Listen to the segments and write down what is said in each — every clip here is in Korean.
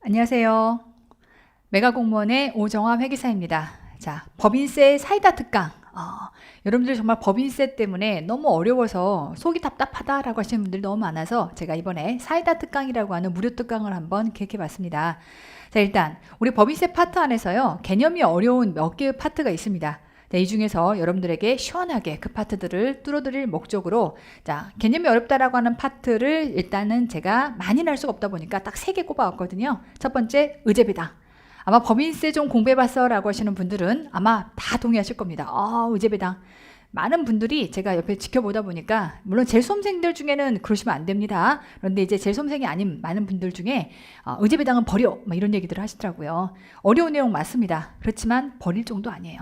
안녕하세요. 메가공무원의 오정화 회계사입니다. 자, 법인세 사이다 특강. 여러분들 정말 법인세 때문에 너무 어려워서 속이 답답하다라고 하시는 분들이 너무 많아서 제가 이번에 사이다 특강이라고 하는 무료 특강을 한번 기획해 봤습니다. 자, 일단 우리 법인세 파트 안에서요. 개념이 어려운 몇 개의 파트가 있습니다. 자, 이 중에서 여러분들에게 시원하게 그 파트들을 뚫어드릴 목적으로 자, 개념이 어렵다라고 하는 파트를 일단은 제가 많이 날 수가 없다 보니까 딱 3개 꼽아왔거든요. 첫 번째, 의제배당. 아마 법인세 좀 공부해봤어 라고 하시는 분들은 아마 다 동의하실 겁니다. 의제배당. 많은 분들이 제가 옆에 지켜보다 보니까 물론 제 수험생들 중에는 그러시면 안 됩니다. 그런데 이제 제 수험생이 아닌 많은 분들 중에 의제배당은 버려 막 이런 얘기들을 하시더라고요. 어려운 내용 맞습니다. 그렇지만 버릴 정도 아니에요.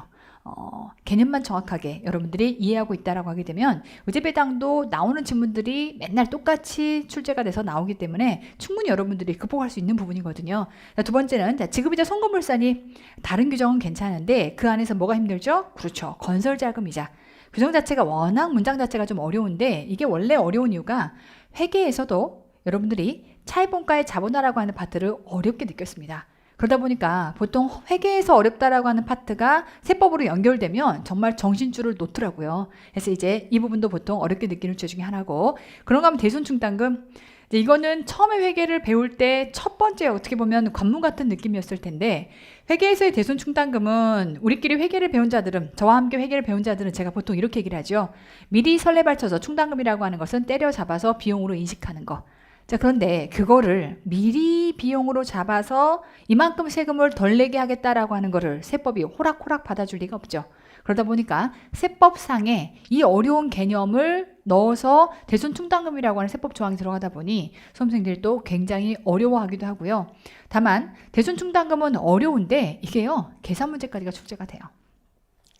개념만 정확하게 여러분들이 이해하고 있다라고 하게 되면 의제배당도 나오는 질문들이 맨날 똑같이 출제가 돼서 나오기 때문에 충분히 여러분들이 극복할 수 있는 부분이거든요. 자, 두 번째는 지급이자 송금물산이 다른 규정은 괜찮은데 그 안에서 뭐가 힘들죠? 그렇죠. 건설자금이자. 규정 자체가 워낙 문장 자체가 좀 어려운데 이게 원래 어려운 이유가 회계에서도 여러분들이 차입원가의 자본화라고 하는 파트를 어렵게 느꼈습니다. 그러다 보니까 보통 회계에서 어렵다라고 하는 파트가 세법으로 연결되면 정말 정신줄을 놓더라고요. 그래서 이제 이 부분도 보통 어렵게 느끼는 주제 중에 하나고, 그런가 하면 대손충당금. 이거는 처음에 회계를 배울 때 첫 번째 어떻게 보면 관문 같은 느낌이었을 텐데, 회계에서의 대손충당금은 우리끼리 회계를 배운 자들은, 저와 함께 회계를 배운 자들은 제가 보통 이렇게 얘기를 하죠. 미리 설레발쳐서 충당금이라고 하는 것은 때려잡아서 비용으로 인식하는 거. 자, 그런데 그거를 미리 비용으로 잡아서 이만큼 세금을 덜 내게 하겠다라고 하는 거를 세법이 호락호락 받아줄 리가 없죠. 그러다 보니까 세법상에 이 어려운 개념을 넣어서 대손충당금이라고 하는 세법 조항이 들어가다 보니 수험생들이 또 굉장히 어려워하기도 하고요. 다만 대손충당금은 어려운데 이게요, 계산 문제까지가 출제가 돼요.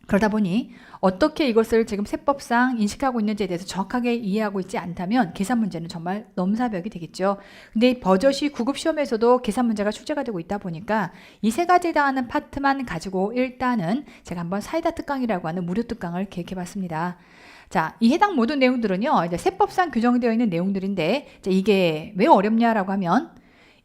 그러다 보니 어떻게 이것을 지금 세법상 인식하고 있는지에 대해서 정확하게 이해하고 있지 않다면 계산 문제는 정말 넘사벽이 되겠죠. 근데 버젓이 9급 시험에서도 계산 문제가 출제가 되고 있다 보니까 이 세 가지에 해당하는 파트만 가지고 일단은 제가 한번 사이다 특강이라고 하는 무료 특강을 기획해 봤습니다. 자, 이 해당 모든 내용들은요, 이제 세법상 규정되어 있는 내용들인데, 이게 왜 어렵냐라고 하면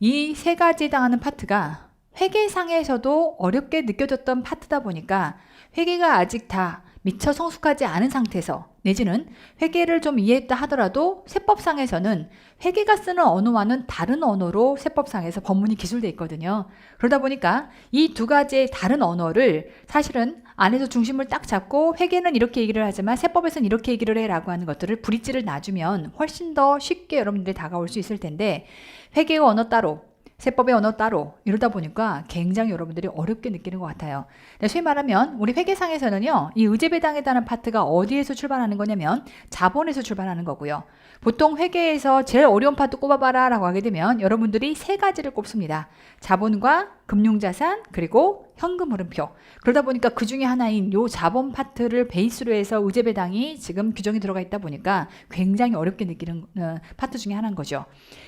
이 세 가지에 해당하는 파트가 회계상에서도 어렵게 느껴졌던 파트다 보니까 회계가 아직 다 미처 성숙하지 않은 상태에서 내지는 회계를 좀 이해했다 하더라도 세법상에서는 회계가 쓰는 언어와는 다른 언어로 세법상에서 법문이 기술되어 있거든요. 그러다 보니까 이 두 가지의 다른 언어를 사실은 안에서 중심을 딱 잡고 회계는 이렇게 얘기를 하지만 세법에서는 이렇게 얘기를 해라고 하는 것들을 브릿지를 놔주면 훨씬 더 쉽게 여러분들이 다가올 수 있을 텐데, 회계의 언어 따로 세법의 언어 따로 이러다 보니까 굉장히 여러분들이 어렵게 느끼는 것 같아요. 소위 말하면 우리 회계상에서는요, 이 의제배당에 대한 파트가 어디에서 출발하는 거냐면 자본에서 출발하는 거고요. 보통 회계에서 제일 어려운 파트 꼽아봐라 라고 하게 되면 여러분들이 세 가지를 꼽습니다. 자본과 금융자산 그리고 현금흐름표. 그러다 보니까 그 중에 하나인 요 자본 파트를 베이스로 해서 의제배당이 지금 규정이 들어가 있다 보니까 굉장히 어렵게 느끼는 파트 중에 하나인 거죠.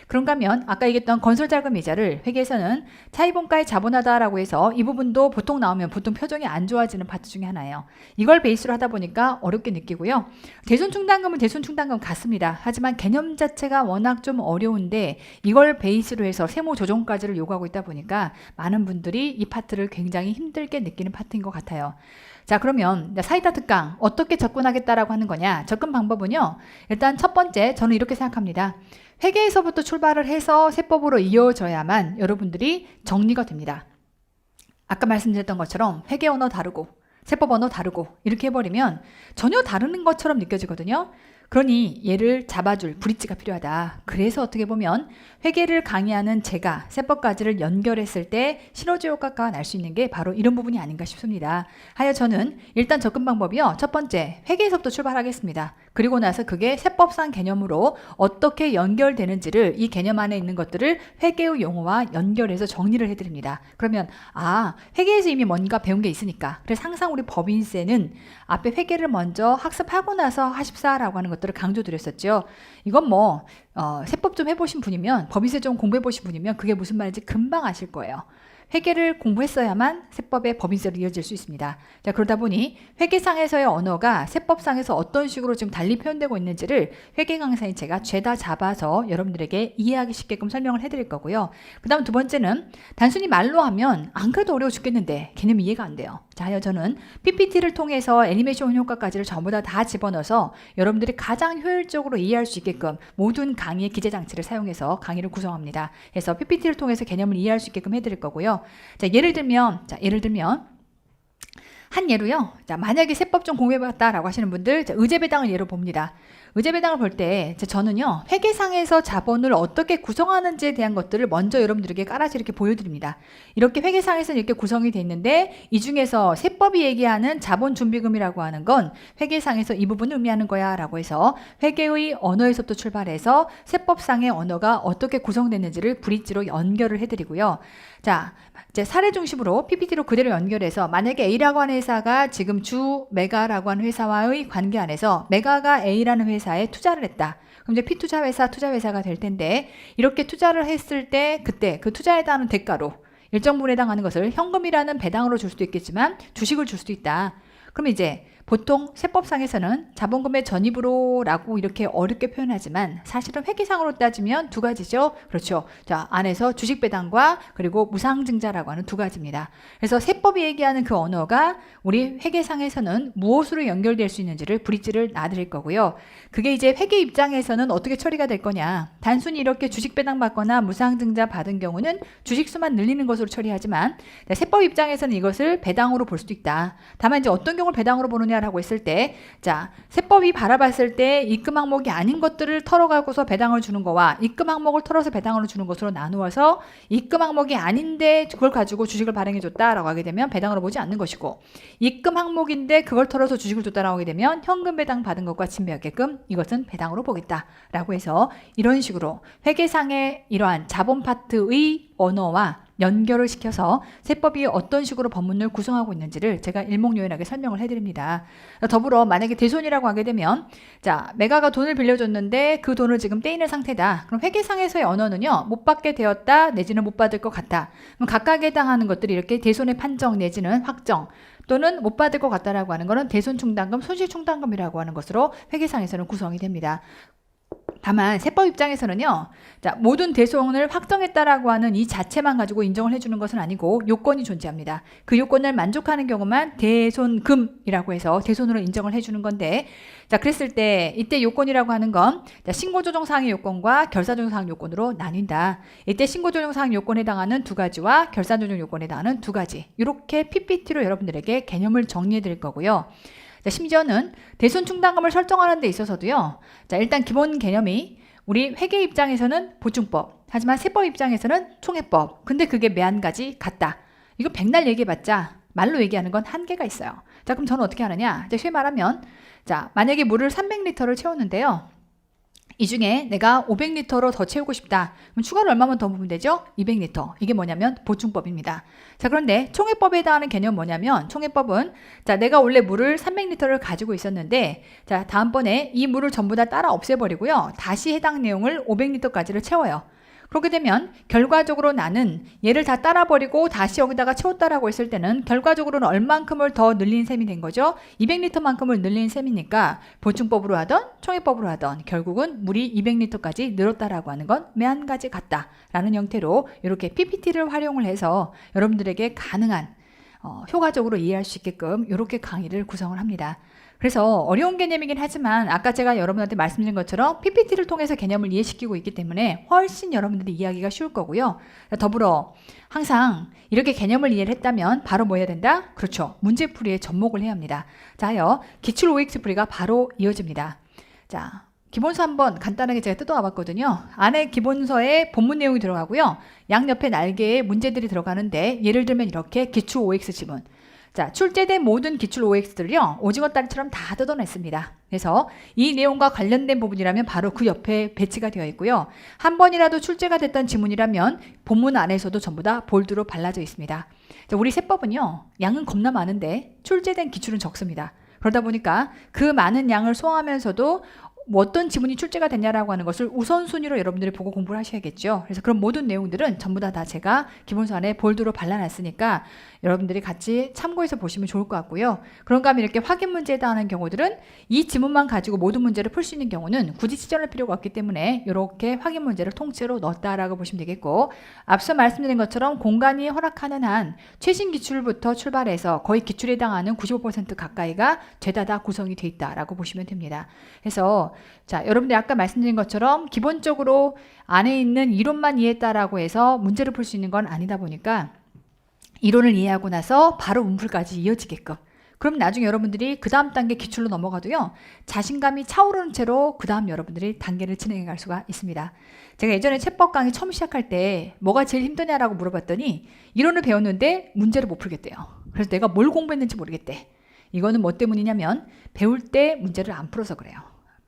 그런가 하면 아까 얘기했던 건설자금 이자를 회계에서는 차입원가의 자본하다라고 해서 이 부분도 보통 나오면 보통 표정이 안 좋아지는 파트 중에 하나예요. 이걸 베이스로 하다 보니까 어렵게 느끼고요. 대손충당금은 대손충당금 같습니다. 하지만 개념 자체가 워낙 좀 어려운데 이걸 베이스로 해서 세무 조정까지를 요구하고 있다 보니까 많은 분들이 이 파트를 굉장히 힘들게 느끼는 파트인 것 같아요. 자, 그러면 사이다 특강 어떻게 접근하겠다라고 하는 거냐? 접근 방법은요, 일단 첫 번째 저는 이렇게 생각합니다. 회계에서부터 출발을 해서 세법으로 이어져야만 여러분들이 정리가 됩니다. 아까 말씀드렸던 것처럼 회계 언어 다르고 세법 언어 다르고 이렇게 해버리면 전혀 다른 것처럼 느껴지거든요. 그러니 얘를 잡아줄 브릿지가 필요하다. 그래서 어떻게 보면 회계를 강의하는 제가 세법까지를 연결했을 때 시너지 효과가 날 수 있는 게 바로 이런 부분이 아닌가 싶습니다. 하여 저는 일단 접근 방법이요, 첫 번째 회계에서부터 출발하겠습니다. 그리고 나서 그게 세법상 개념으로 어떻게 연결되는지를, 이 개념 안에 있는 것들을 회계의 용어와 연결해서 정리를 해드립니다. 그러면 회계에서 이미 뭔가 배운 게 있으니까, 그래서 항상 우리 법인세는 앞에 회계를 먼저 학습하고 나서 하십사라고 하는 것들을 강조드렸었죠. 이건 뭐 세법 좀 해보신 분이면, 법인세 좀 공부해보신 분이면 그게 무슨 말인지 금방 아실 거예요. 회계를 공부했어야만 세법의 법인세로 이어질 수 있습니다. 자, 그러다 보니 회계상에서의 언어가 세법상에서 어떤 식으로 지금 달리 표현되고 있는지를 회계 강사인 제가 죄다 잡아서 여러분들에게 이해하기 쉽게끔 설명을 해드릴 거고요. 그 다음 두 번째는 단순히 말로 하면 안 그래도 어려워 죽겠는데 개념이 이해가 안 돼요. 자, 저는 PPT를 통해서 애니메이션 효과까지를 전부 다 집어넣어서 여러분들이 가장 효율적으로 이해할 수 있게끔 모든 강의의 기재 장치를 사용해서 강의를 구성합니다. 그래서 PPT를 통해서 개념을 이해할 수 있게끔 해드릴 거고요. 자, 예를 들면 한 예로요. 자, 만약에 세법 좀 공부해봤다라고 하시는 분들, 자, 의제배당을 예로 봅니다. 의제배당을 볼 때 저는요, 회계상에서 자본을 어떻게 구성하는지에 대한 것들을 먼저 여러분들에게 깔아서 이렇게 보여드립니다. 이렇게 회계상에서는 이렇게 구성이 되어 있는데 이 중에서 세법이 얘기하는 자본준비금이라고 하는 건 회계상에서 이 부분을 의미하는 거야 라고 해서 회계의 언어에서부터 출발해서 세법상의 언어가 어떻게 구성됐는지를 브릿지로 연결을 해드리고요. 자, 이제 사례 중심으로 PPT로 그대로 연결해서 만약에 A라고 하는 회사가 지금 주 메가라고 하는 회사와의 관계 안에서 메가가 A라는 회사에 투자를 했다. 그럼 이제 투자회사가 될 텐데 이렇게 투자를 했을 때 그때 그 투자에 따른 대가로 일정 부분에 해당하는 것을 현금이라는 배당으로 줄 수도 있겠지만 주식을 줄 수도 있다. 그럼 이제 보통 세법상에서는 자본금의 전입으로라고 이렇게 어렵게 표현하지만 사실은 회계상으로 따지면 두 가지죠. 그렇죠. 자, 안에서 주식 배당과 그리고 무상증자라고 하는 두 가지입니다. 그래서 세법이 얘기하는 그 언어가 우리 회계상에서는 무엇으로 연결될 수 있는지를 브릿지를 놔드릴 거고요. 그게 이제 회계 입장에서는 어떻게 처리가 될 거냐. 단순히 이렇게 주식 배당 받거나 무상증자 받은 경우는 주식수만 늘리는 것으로 처리하지만 세법 입장에서는 이것을 배당으로 볼 수도 있다. 다만 이제 어떤 경우를 배당으로 보느냐 라고 했을 때, 자, 세법이 바라봤을 때 입금 항목이 아닌 것들을 털어가고서 배당을 주는 거와 입금 항목을 털어서 배당으로 주는 것으로 나누어서 입금 항목이 아닌데 그걸 가지고 주식을 발행해줬다라고 하게 되면 배당으로 보지 않는 것이고, 입금 항목인데 그걸 털어서 주식을 줬다라고 하게 되면 현금 배당 받은 것과 친비하게끔 이것은 배당으로 보겠다라고 해서 이런 식으로 회계상의 이러한 자본 파트의 언어와 연결을 시켜서 세법이 어떤 식으로 법문을 구성하고 있는지를 제가 일목요연하게 설명을 해드립니다. 더불어 만약에 대손이라고 하게 되면, 자, 메가가 돈을 빌려줬는데 그 돈을 지금 떼이는 상태다. 그럼 회계상에서의 언어는요, 못 받게 되었다 내지는 못 받을 것 같다. 그럼 각각에 해당하는 것들이 이렇게 대손의 판정 내지는 확정 또는 못 받을 것 같다라고 하는 것은 대손충당금, 손실충당금이라고 하는 것으로 회계상에서는 구성이 됩니다. 다만 세법 입장에서는요, 자, 모든 대손을 확정했다라고 하는 이 자체만 가지고 인정을 해주는 것은 아니고 요건이 존재합니다. 그 요건을 만족하는 경우만 대손금이라고 해서 대손으로 인정을 해주는 건데, 자, 그랬을 때 이때 요건이라고 하는 건 신고조정사항의 요건과 결사조정사항 요건으로 나뉜다. 이때 신고조정사항 요건에 해당하는 두 가지와 결사조정 요건에 해당하는 두 가지, 이렇게 PPT로 여러분들에게 개념을 정리해 드릴 거고요. 자, 심지어는 대손충당금을 설정하는 데 있어서도요, 자, 일단 기본 개념이 우리 회계 입장에서는 보충법, 하지만 세법 입장에서는 총회법. 근데 그게 매한 가지 같다. 이거 백날 얘기해봤자 말로 얘기하는 건 한계가 있어요. 자, 그럼 저는 어떻게 하느냐? 이제 쉽게 말하면, 자, 만약에 물을 300리터를 채웠는데요, 이 중에 내가 500리터로 더 채우고 싶다. 그럼 추가로 얼마만 더 부으면 되죠? 200리터. 이게 뭐냐면 보충법입니다. 자, 그런데 총회법에 해당하는 개념 뭐냐면, 총회법은, 자, 내가 원래 물을 300리터를 가지고 있었는데, 자, 다음번에 이 물을 전부 다 따라 없애버리고요, 다시 해당 내용을 500리터까지를 채워요. 그렇게 되면 결과적으로 나는 얘를 다 따라버리고 다시 여기다가 채웠다라고 했을 때는 결과적으로는 얼만큼을 더 늘린 셈이 된 거죠. 200리터만큼을 늘린 셈이니까 보충법으로 하던 총회법으로 하던 결국은 물이 200리터까지 늘었다라고 하는 건 매한가지 같다라는 형태로 이렇게 PPT를 활용을 해서 여러분들에게 가능한 효과적으로 이해할 수 있게끔 이렇게 강의를 구성을 합니다. 그래서 어려운 개념이긴 하지만 아까 제가 여러분한테 말씀드린 것처럼 PPT를 통해서 개념을 이해시키고 있기 때문에 훨씬 여러분들이 이해하기가 쉬울 거고요. 더불어 항상 이렇게 개념을 이해를 했다면 바로 뭐 해야 된다? 그렇죠. 문제풀이에 접목을 해야 합니다. 자요, 기출 OX 풀이가 바로 이어집니다. 자, 기본서 한번 간단하게 제가 뜯어와 봤거든요. 안에 기본서에 본문 내용이 들어가고요, 양옆에 날개에 문제들이 들어가는데, 예를 들면 이렇게 기출 OX 지문. 자, 출제된 모든 기출 OX들을요, 오징어 다리처럼 다 뜯어냈습니다. 그래서 이 내용과 관련된 부분이라면 바로 그 옆에 배치가 되어 있고요. 한 번이라도 출제가 됐던 지문이라면 본문 안에서도 전부 다 볼드로 발라져 있습니다. 자, 우리 세법은요, 양은 겁나 많은데 출제된 기출은 적습니다. 그러다 보니까 그 많은 양을 소화하면서도 뭐 어떤 지문이 출제가 됐냐라고 하는 것을 우선순위로 여러분들이 보고 공부를 하셔야겠죠. 그래서 그런 모든 내용들은 전부 다 제가 기본서안에 볼드로 발라놨으니까 여러분들이 같이 참고해서 보시면 좋을 것 같고요. 그런가 하면 이렇게 확인 문제에 해당하는 경우들은 이 지문만 가지고 모든 문제를 풀 수 있는 경우는 굳이 치전할 필요가 없기 때문에 이렇게 확인 문제를 통째로 넣었다라고 보시면 되겠고, 앞서 말씀드린 것처럼 공간이 허락하는 한 최신 기출부터 출발해서 거의 기출에 해당하는 95% 가까이가 죄다 다 구성이 돼 있다라고 보시면 됩니다. 그래서 자, 여러분들 아까 말씀드린 것처럼 기본적으로 안에 있는 이론만 이해했다라고 해서 문제를 풀 수 있는 건 아니다 보니까 이론을 이해하고 나서 바로 문풀까지 이어지게끔, 그럼 나중에 여러분들이 그 다음 단계 기출로 넘어가도요, 자신감이 차오르는 채로 그 다음 여러분들이 단계를 진행해 갈 수가 있습니다. 제가 예전에 채법 강의 처음 시작할 때 뭐가 제일 힘드냐라고 물어봤더니 이론을 배웠는데 문제를 못 풀겠대요. 그래서 내가 뭘 공부했는지 모르겠대. 이거는 뭐 때문이냐면 배울 때 문제를 안 풀어서 그래요.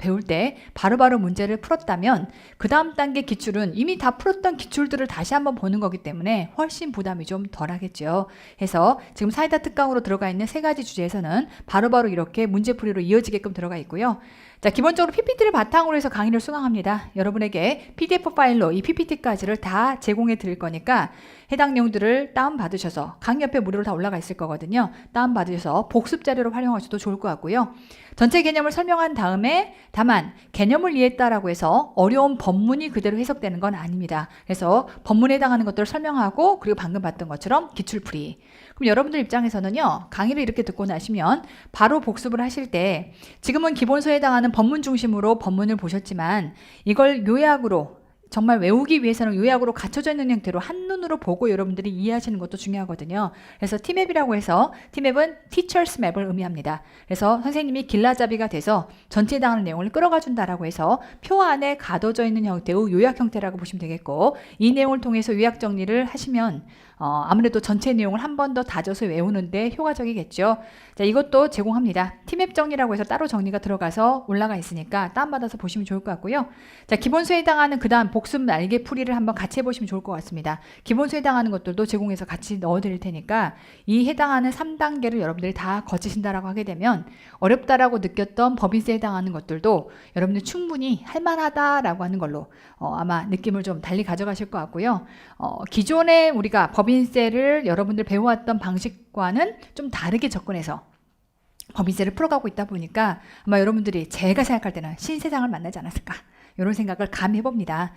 배울 때 바로바로 문제를 풀었다면 그 다음 단계 기출은 이미 다 풀었던 기출들을 다시 한번 보는 거기 때문에 훨씬 부담이 좀 덜하겠죠. 해서 지금 사이다 특강으로 들어가 있는 세 가지 주제에서는 바로바로 이렇게 문제풀이로 이어지게끔 들어가 있고요. 자, 기본적으로 PPT를 바탕으로 해서 강의를 수강합니다. 여러분에게 PDF 파일로 이 PPT까지를 다 제공해 드릴 거니까 해당 내용들을 다운받으셔서 강의 옆에 무료로 다 올라가 있을 거거든요. 다운받으셔서 복습 자료로 활용하셔도 좋을 것 같고요. 전체 개념을 설명한 다음에 다만 개념을 이해했다라고 해서 어려운 법문이 그대로 해석되는 건 아닙니다. 그래서 법문에 해당하는 것들을 설명하고 그리고 방금 봤던 것처럼 기출풀이. 그럼 여러분들 입장에서는요, 강의를 이렇게 듣고 나시면 바로 복습을 하실 때 지금은 기본서에 해당하는 법문 중심으로 법문을 보셨지만 이걸 요약으로 정말 외우기 위해서는 요약으로 갖춰져 있는 형태로 한눈으로 보고 여러분들이 이해하시는 것도 중요하거든요. 그래서 T맵이라고 해서 T맵은 Teachers Map을 의미합니다. 그래서 선생님이 길라잡이가 돼서 전체에 해당하는 내용을 끌어가 준다라고 해서 표 안에 가둬져 있는 형태의 요약 형태라고 보시면 되겠고, 이 내용을 통해서 요약 정리를 하시면 아무래도 전체 내용을 한 번 더 다져서 외우는데 효과적이겠죠. 자, 이것도 제공합니다. T맵 정리라고 해서 따로 정리가 들어가서 올라가 있으니까 다운받아서 보시면 좋을 것 같고요. 자, 기본서에 해당하는 그 다음 복습 날개 풀이를 한번 같이 해보시면 좋을 것 같습니다. 기본서에 해당하는 것들도 제공해서 같이 넣어드릴 테니까 이 해당하는 3단계를 여러분들이 다 거치신다라고 하게 되면 어렵다라고 느꼈던 법인세에 해당하는 것들도 여러분들 충분히 할만하다라고 하는 걸로 아마 느낌을 좀 달리 가져가실 것 같고요. 기존에 우리가 법인세를 여러분들 배워왔던 방식과는 좀 다르게 접근해서 법인세를 풀어가고 있다 보니까 아마 여러분들이 제가 생각할 때는 신세상을 만나지 않았을까, 이런 생각을 감히 해봅니다.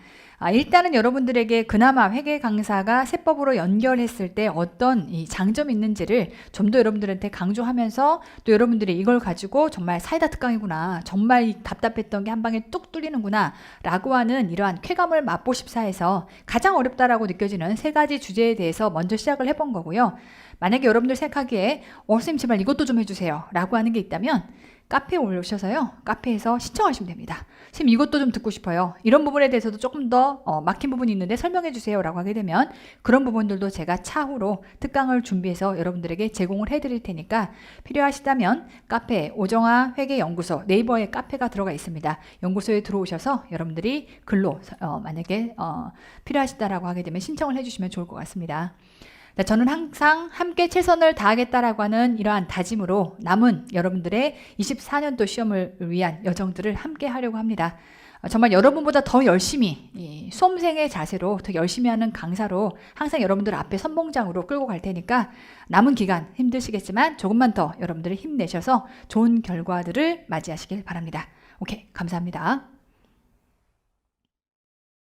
일단은 여러분들에게 그나마 회계 강사가 세법으로 연결했을 때 어떤 이 장점이 있는지를 좀 더 여러분들한테 강조하면서, 또 여러분들이 이걸 가지고 정말 사이다 특강이구나, 정말 이 답답했던 게 한 방에 뚝 뚫리는구나 라고 하는 이러한 쾌감을 맛보십사 해서 가장 어렵다라고 느껴지는 세 가지 주제에 대해서 먼저 시작을 해본 거고요. 만약에 여러분들 생각하기에 선생님 제발 이것도 좀 해주세요 라고 하는 게 있다면 카페에 올려오셔서요, 카페에서 신청하시면 됩니다. 선생님 이것도 좀 듣고 싶어요, 이런 부분에 대해서도 조금 더 막힌 부분이 있는데 설명해 주세요 라고 하게 되면 그런 부분들도 제가 차후로 특강을 준비해서 여러분들에게 제공을 해드릴 테니까 필요하시다면 카페 오정아 회계연구소 네이버에 카페가 들어가 있습니다. 연구소에 들어오셔서 여러분들이 글로 만약에 필요하시다라고 하게 되면 신청을 해주시면 좋을 것 같습니다. 저는 항상 함께 최선을 다하겠다라고 하는 이러한 다짐으로 남은 여러분들의 24년도 시험을 위한 여정들을 함께 하려고 합니다. 정말 여러분보다 더 열심히 수험생의 자세로 더 열심히 하는 강사로 항상 여러분들 앞에 선봉장으로 끌고 갈 테니까 남은 기간 힘드시겠지만 조금만 더 여러분들이 힘내셔서 좋은 결과들을 맞이하시길 바랍니다. 오케이, 감사합니다.